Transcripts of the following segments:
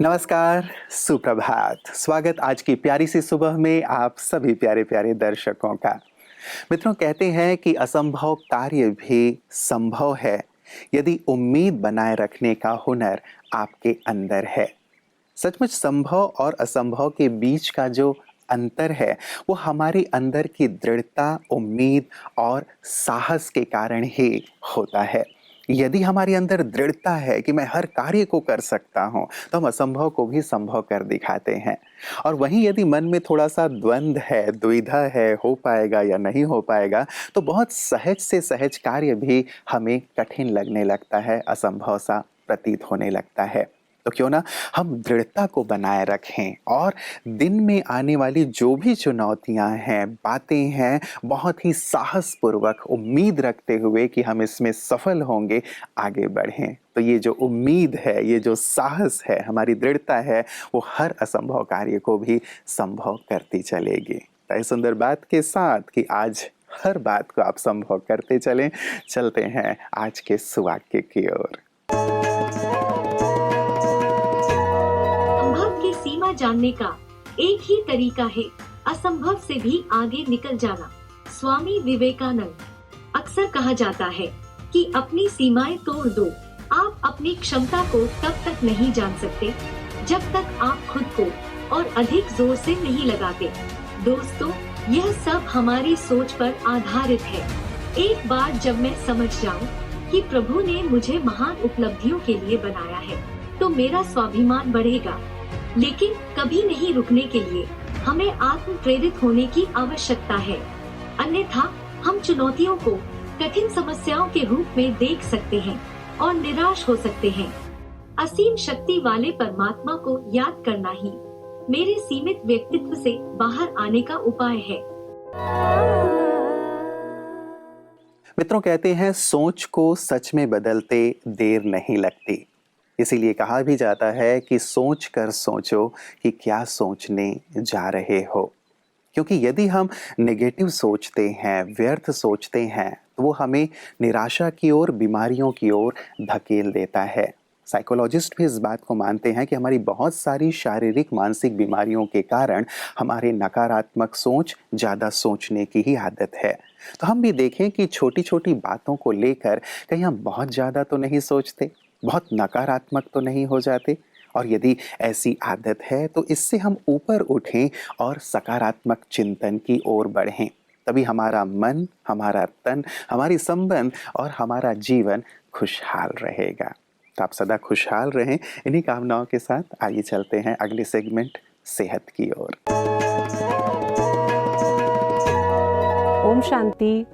नमस्कार, सुप्रभात। स्वागत आज की प्यारी सी सुबह में आप सभी प्यारे प्यारे दर्शकों का। मित्रों, कहते हैं कि असंभव कार्य भी संभव है यदि उम्मीद बनाए रखने का हुनर आपके अंदर है। सचमुच संभव और असंभव के बीच का जो अंतर है वो हमारे अंदर की दृढ़ता, उम्मीद और साहस के कारण ही होता है। यदि हमारे अंदर दृढ़ता है कि मैं हर कार्य को कर सकता हूँ, तो हम असंभव को भी संभव कर दिखाते हैं। और वहीं यदि मन में थोड़ा-सा द्वंद है, दुविधा है, हो पाएगा या नहीं हो पाएगा, तो बहुत सहज से सहज कार्य भी हमें कठिन लगने लगता है, असंभव सा प्रतीत होने लगता है। तो क्यों ना हम दृढ़ता को बनाए रखें और दिन में आने वाली जो भी चुनौतियां हैं, बातें हैं, बहुत ही साहसपूर्वक उम्मीद रखते हुए कि हम इसमें सफल होंगे, आगे बढ़ें। तो ये जो उम्मीद है, ये जो साहस है, हमारी दृढ़ता है, वो हर असंभव कार्य को भी संभव करती चलेगी। तो इस सुंदर बात के साथ कि आज हर बात को आप संभव करते चलें, चलते हैं आज के सुवाक्य की ओर। संभव की सीमा जानने का एक ही तरीका है, असंभव से भी आगे निकल जाना। स्वामी विवेकानंद। अक्सर कहा जाता है कि अपनी सीमाएं तोड़ दो। आप अपनी क्षमता को तब तक नहीं जान सकते जब तक आप खुद को और अधिक जोर से नहीं लगाते। दोस्तों, यह सब हमारी सोच पर आधारित है। एक बार जब मैं समझ जाऊं कि प्रभु ने मुझे महान उपलब्धियों के लिए बनाया है, तो मेरा स्वाभिमान बढ़ेगा। लेकिन कभी नहीं रुकने के लिए हमें आत्म प्रेरित होने की आवश्यकता है। अन्यथा हम चुनौतियों को कठिन समस्याओं के रूप में देख सकते हैं और निराश हो सकते हैं। असीम शक्ति वाले परमात्मा को याद करना ही मेरे सीमित व्यक्तित्व से बाहर आने का उपाय है। मित्रों, कहते हैं सोच को सच में बदलते देर नहीं लगती। इसीलिए कहा भी जाता है कि सोच कर सोचो कि क्या सोचने जा रहे हो। क्योंकि यदि हम नेगेटिव सोचते हैं, व्यर्थ सोचते हैं, तो वो हमें निराशा की ओर, बीमारियों की ओर धकेल देता है। साइकोलॉजिस्ट भी इस बात को मानते हैं कि हमारी बहुत सारी शारीरिक, मानसिक बीमारियों के कारण हमारे नकारात्मक सोच, ज़्यादा सोचने की ही आदत है। तो हम भी देखें कि छोटी-छोटी बातों को लेकर कहीं हम बहुत ज़्यादा तो नहीं सोचते, बहुत नकारात्मक तो नहीं हो जाते। और यदि ऐसी आदत है तो इससे हम ऊपर उठें और सकारात्मक चिंतन की ओर बढ़ें। तभी हमारा मन, हमारा तन, हमारी संबंध और हमारा जीवन खुशहाल रहेगा। तो आप सदा खुशहाल रहें। इन्हीं कामनाओं के साथ आइए चलते हैं अगले सेगमेंट सेहत की ओर। ओम शांति।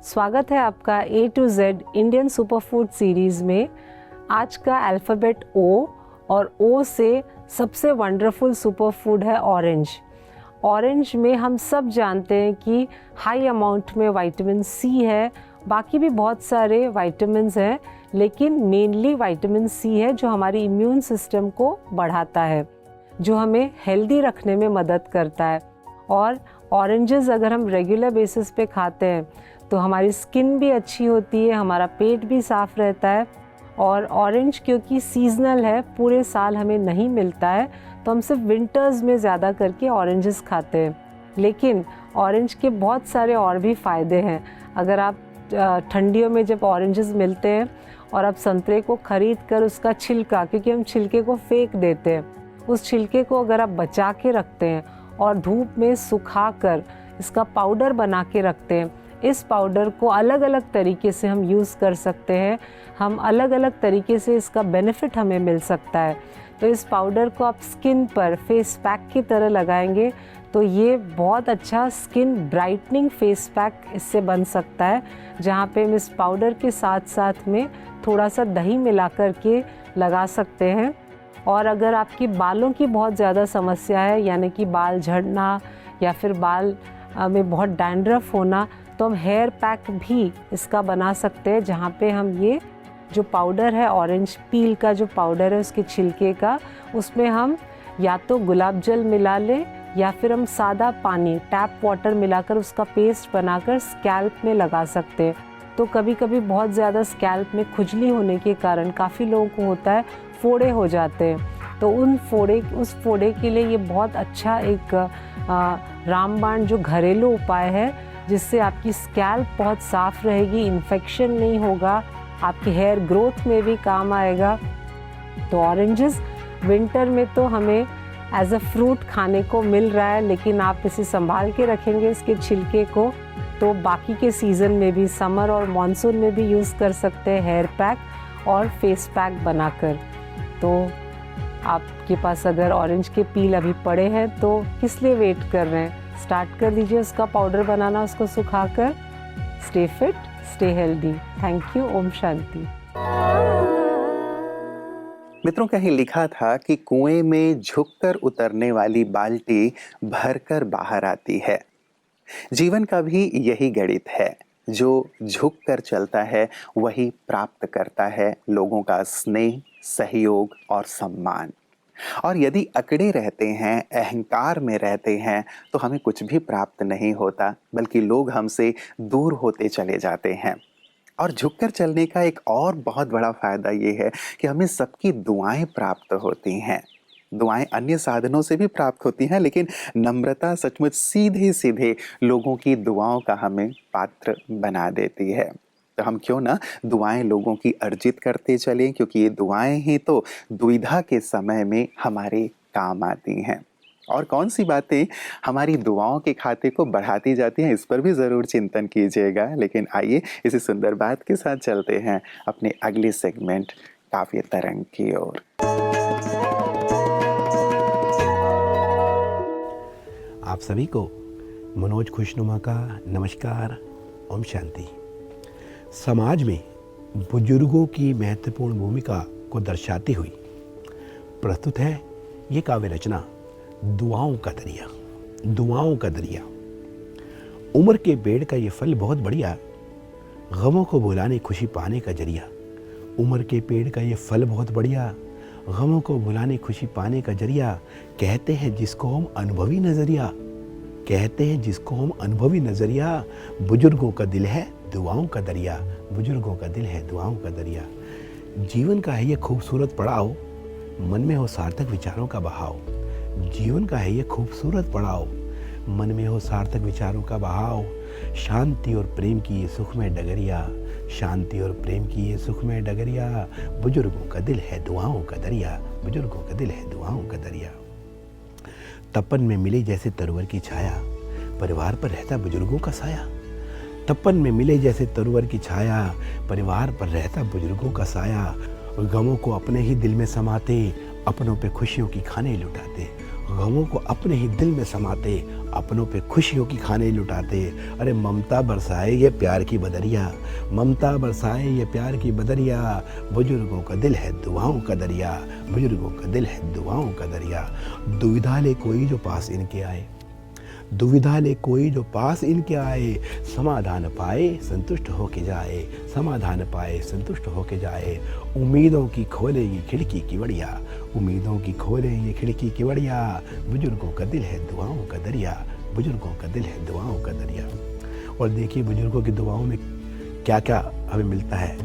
स्वागत है आपका A to Z Indian superfood series में। आज का अल्फ़ाबेट O और O से सबसे वंडरफुल सुपरफूड है ऑरेंज। ऑरेंज में हम सब जानते हैं कि हाई अमाउंट में विटामिन सी है, बाकी भी बहुत सारे विटामिन्स हैं, लेकिन मेनली विटामिन सी है जो हमारी इम्यून सिस्टम को बढ़ाता है, जो हमें हेल्दी रखने में मदद करता है। और ऑरेंजेस अगर हम रेगुलर बेसिस पे खाते हैं तो हमारी स्किन भी अच्छी होती है, हमारा पेट भी साफ़ रहता है। और ऑरेंज क्योंकि सीजनल है, पूरे साल हमें नहीं मिलता है, तो हम सिर्फ विंटर्स में ज़्यादा करके ऑरेंजेस खाते हैं। लेकिन ऑरेंज के बहुत सारे और भी फ़ायदे हैं। अगर आप ठंडियों में जब ऑरेंजेस मिलते हैं और आप संतरे को ख़रीद कर उसका छिलका, क्योंकि हम छिलके को फेंक देते हैं, उस छिलके को अगर आप बचा के रखते हैं और धूप में सुखा कर इसका पाउडर बना के रखते हैं, इस पाउडर को अलग अलग तरीके से हम यूज़ कर सकते हैं। हम अलग अलग तरीके से इसका बेनिफिट हमें मिल सकता है। तो इस पाउडर को आप स्किन पर फेस पैक की तरह लगाएंगे तो ये बहुत अच्छा स्किन ब्राइटनिंग फेस पैक इससे बन सकता है, जहाँ पे हम इस पाउडर के साथ साथ में थोड़ा सा दही मिला कर के लगा सकते हैं। और अगर आपकी बालों की बहुत ज़्यादा समस्या है, यानी कि बाल झड़ना या फिर बाल में बहुत डैंड्रफ होना, तो हम हेयर पैक भी इसका बना सकते हैं, जहाँ पे हम ये जो पाउडर है, ऑरेंज पील का जो पाउडर है उसके छिलके का, उसमें हम या तो गुलाब जल मिला लें या फिर हम सादा पानी, टैप वाटर मिलाकर उसका पेस्ट बनाकर स्कैल्प में लगा सकते हैं। तो कभी कभी बहुत ज़्यादा स्कैल्प में खुजली होने के कारण काफ़ी लोगों को होता है, फोड़े हो जाते हैं। तो उस फोड़े के लिए ये बहुत अच्छा एक रामबाण जो घरेलू उपाय है, जिससे आपकी स्कैल्प बहुत साफ रहेगी, इन्फेक्शन नहीं होगा, आपके हेयर ग्रोथ में भी काम आएगा। तो ऑरेंजेस विंटर में तो हमें एज अ फ्रूट खाने को मिल रहा है, लेकिन आप इसे संभाल के रखेंगे इसके छिलके को, तो बाकी के सीज़न में भी, समर और मॉनसून में भी यूज़ कर सकते हैं हेयर पैक और फेस पैक बनाकर। तो आपके पास अगर ऑरेंज के पील अभी पड़े हैं तो किस लिए वेट कर रहे हैं, स्टार्ट कर दीजिए उसका पाउडर बनाना, उसको सुखाकर। Stay fit, stay healthy. Thank you. Om Shanti. मित्रों, कहीं लिखा था कि कुएं में झुककर उतरने वाली बाल्टी भरकर बाहर आती है। जीवन का भी यही गणित है, जो झुक कर चलता है वही प्राप्त करता है लोगों का स्नेह, सहयोग और सम्मान। और यदि अकड़े रहते हैं, अहंकार में रहते हैं, तो हमें कुछ भी प्राप्त नहीं होता, बल्कि लोग हमसे दूर होते चले जाते हैं। और झुककर चलने का एक और बहुत बड़ा फायदा ये है कि हमें सबकी दुआएं प्राप्त होती हैं। दुआएं अन्य साधनों से भी प्राप्त होती हैं, लेकिन नम्रता सचमुच सीधे सीधे लोगों की दुआओं का हमें पात्र बना देती है। तो हम क्यों ना दुआएं लोगों की अर्जित करते चलें, क्योंकि ये दुआएं ही तो दुविधा के समय में हमारे काम आती हैं। और कौन सी बातें हमारी दुआओं के खाते को बढ़ाती जाती हैं, इस पर भी ज़रूर चिंतन कीजिएगा। लेकिन आइए इसी सुंदर बात के साथ चलते हैं अपने अगले सेगमेंट काव्य तरंग की ओर। आप सभी को मनोज खुशनुमा का नमस्कार। ओम शांति। समाज में बुजुर्गों की महत्वपूर्ण भूमिका को दर्शाती हुई प्रस्तुत है ये काव्य रचना दुआओं का दरिया। दुआओं का दरिया। उम्र के पेड़ का ये फल बहुत बढ़िया, गमों को भुलाने खुशी पाने का जरिया। उम्र के पेड़ का ये फल बहुत बढ़िया, गमों को भुलाने खुशी पाने का जरिया। कहते हैं जिसको हम अनुभवी नजरिया, कहते हैं जिसको हम अनुभवी नजरिया। बुजुर्गों का दिल है दुआओं का दरिया, बुजुर्गों का दिल है दुआओं का दरिया। जीवन का है ये खूबसूरत पड़ाव, मन में हो सार्थक विचारों का बहाव। जीवन का है ये खूबसूरत पड़ाव, मन में हो सार्थक विचारों का बहाव। शांति और प्रेम की ये सुखमय डगरिया, शांति और प्रेम की ये सुखमय डगरिया। बुजुर्गों का दिल है दुआओं का दरिया, बुजुर्गों का दिल है दुआओं का दरिया। तपन में मिले जैसे तरवर की छाया, परिवार पर रहता बुजुर्गों का साया। तपन में मिले जैसे तरवर की छाया, परिवार पर रहता बुजुर्गों का साया। गमों को अपने ही दिल में समाते, अपनों पे खुशियों की खाने लुटाते। गमों को अपने ही दिल में समाते, अपनों पे खुशियों की खाने लुटाते। अरे ममता बरसाए ये प्यार की बदरिया, ममता बरसाए ये प्यार की बदरिया। बुजुर्गों का दिल है दुआओं का दरिया, बुजुर्गों का दिल है दुआओं का दरिया। दुविधा ले कोई जो पास इनके आए, दुविधा ले कोई जो पास इनके आए। समाधान पाए संतुष्ट होके जाए, समाधान पाए संतुष्ट होके जाए। उम्मीदों की खोले ये खिड़की की बढ़िया, उम्मीदों की खोले ये खिड़की की बढ़िया। बुजुर्गों का दिल है दुआओं का दरिया, बुजुर्गों का दिल है दुआओं का दरिया। और देखिए बुजुर्गों की दुआओं में क्या क्या हमें मिलता है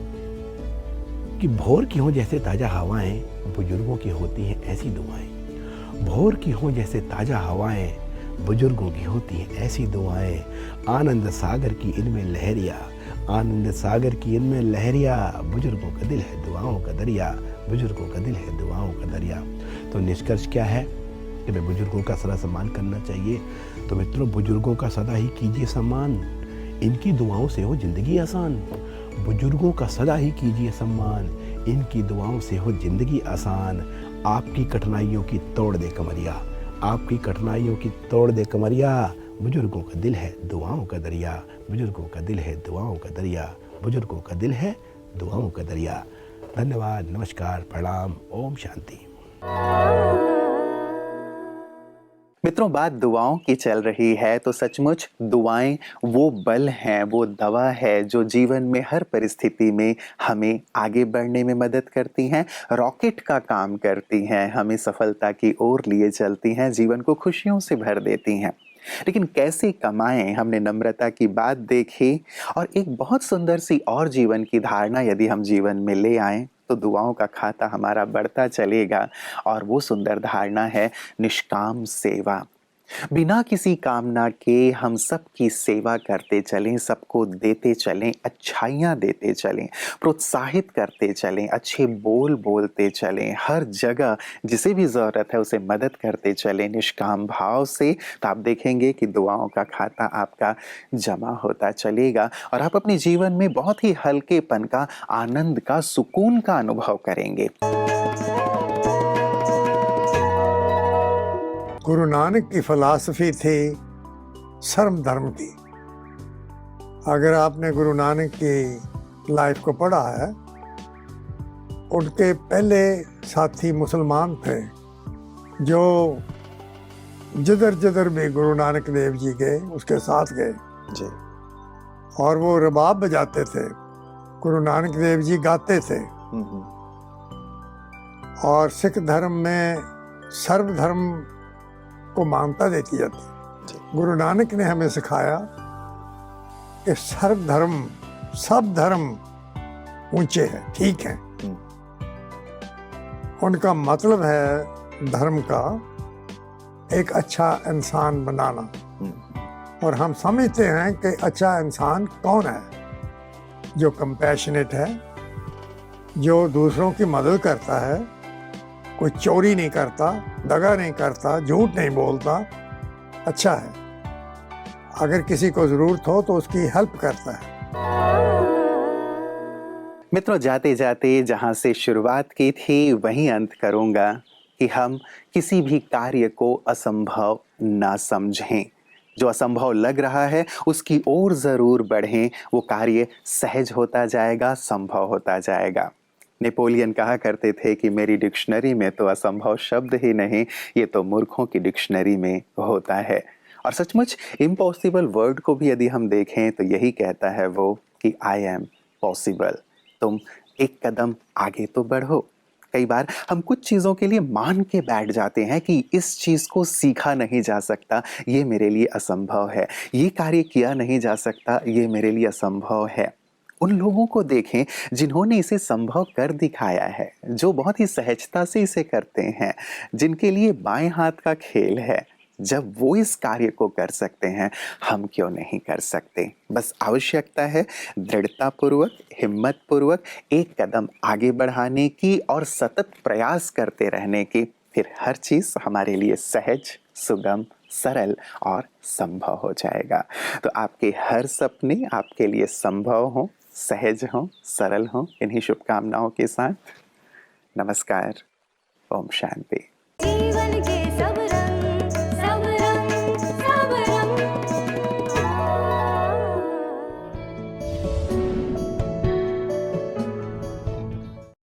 कि भोर की हों जैसे ताज़ा हवाएं, बुजुर्गों की होती हैं ऐसी दुआएं। भोर की हों जैसे ताज़ा हवाएं, बुजुर्गों की होती हैं ऐसी दुआएं। आनंद सागर की इनमें लहरिया, आनंद सागर की इनमें लहरिया। बुजुर्गों का दिल है दुआओं का दरिया, बुजुर्गों का दिल है दुआओं का दरिया। तो निष्कर्ष क्या है कि हमें बुजुर्गों का सदा सम्मान करना चाहिए। तो मित्रों, बुजुर्गों का सदा ही कीजिए सम्मान, इनकी दुआओं से हो जिंदगी आसान। बुजुर्गों का सदा ही कीजिए सम्मान, इनकी दुआओं से हो जिंदगी आसान। आपकी कठिनाइयों की तोड़ दे कमरिया, आपकी कठिनाइयों की तोड़ दे कमरिया। बुजुर्गों का दिल है दुआओं का दरिया, बुजुर्गों का दिल है दुआओं का दरिया, बुजुर्गों का दिल है दुआओं का दरिया। धन्यवाद, नमस्कार, प्रणाम, ओम शांति। मित्रों, बात दुआओं की चल रही है तो सचमुच दुआएं वो बल हैं, वो दवा है जो जीवन में हर परिस्थिति में हमें आगे बढ़ने में मदद करती हैं, रॉकेट का काम करती हैं, हमें सफलता की ओर लिए चलती हैं, जीवन को खुशियों से भर देती हैं। लेकिन कैसे कमाएं, हमने नम्रता की बात देखी। और एक बहुत सुंदर सी और जीवन की धारणा यदि हम जीवन में ले आएं तो दुआओं का खाता हमारा बढ़ता चलेगा। और वो सुंदर धारणा है निष्काम सेवा। बिना किसी कामना के हम सबकी सेवा करते चलें, सबको देते चलें, अच्छाइयाँ देते चलें, प्रोत्साहित करते चलें, अच्छे बोल बोलते चलें, हर जगह जिसे भी ज़रूरत है उसे मदद करते चलें निष्काम भाव से। तो आप देखेंगे कि दुआओं का खाता आपका जमा होता चलेगा और आप अपने जीवन में बहुत ही हल्केपन का, आनंद का, सुकून का अनुभव करेंगे। गुरु नानक की फिलॉसफी थी सर्व धर्म की। अगर आपने गुरु नानक की लाइफ को पढ़ा है, उनके पहले साथी मुसलमान थे जो जिधर जिधर भी गुरु नानक देव जी गए उसके साथ गए जी। और वो रबाब बजाते थे, गुरु नानक देव जी गाते थे। और सिख धर्म में सर्व धर्म को मान्यता देती जाती। गुरु नानक ने हमें सिखाया कि सर्व धर्म, सब धर्म ऊंचे हैं, ठीक हैं। उनका मतलब है धर्म का एक अच्छा इंसान बनाना। और हम समझते हैं कि अच्छा इंसान कौन है? जो कंपैशनेट है, जो दूसरों की मदद करता है, कोई चोरी नहीं करता, दगा नहीं करता, झूठ नहीं बोलता, अच्छा है। अगर किसी को ज़रूरत हो तो उसकी हेल्प करता है। मित्रों, जाते जाते जहाँ से शुरुआत की थी वहीं अंत करूँगा कि हम किसी भी कार्य को असंभव ना समझें। जो असंभव लग रहा है उसकी ओर ज़रूर बढ़ें, वो कार्य सहज होता जाएगा, संभव होता जाएगा। नेपोलियन कहा करते थे कि मेरी डिक्शनरी में तो असंभव शब्द ही नहीं, ये तो मूर्खों की डिक्शनरी में होता है। और सचमुच इम्पॉसिबल वर्ड को भी यदि हम देखें तो यही कहता है वो कि आई एम पॉसिबल। तुम एक कदम आगे तो बढ़ो। कई बार हम कुछ चीज़ों के लिए मान के बैठ जाते हैं कि इस चीज़ को सीखा नहीं जा सकता, ये मेरे लिए असंभव है, ये कार्य किया नहीं जा सकता, ये मेरे लिए असंभव है। उन लोगों को देखें जिन्होंने इसे संभव कर दिखाया है, जो बहुत ही सहजता से इसे करते हैं, जिनके लिए बाएं हाथ का खेल है। जब वो इस कार्य को कर सकते हैं, हम क्यों नहीं कर सकते? बस आवश्यकता है दृढ़ता पूर्वक, हिम्मत पूर्वक एक कदम आगे बढ़ाने की और सतत प्रयास करते रहने की। फिर हर चीज़ हमारे लिए सहज, सुगम, सरल और संभव हो जाएगा। तो आपके हर सपने आपके लिए संभव हों, सहज हों, सरल हों। इन्हीं शुभकामनाओं के साथ नमस्कार। ओम शांति।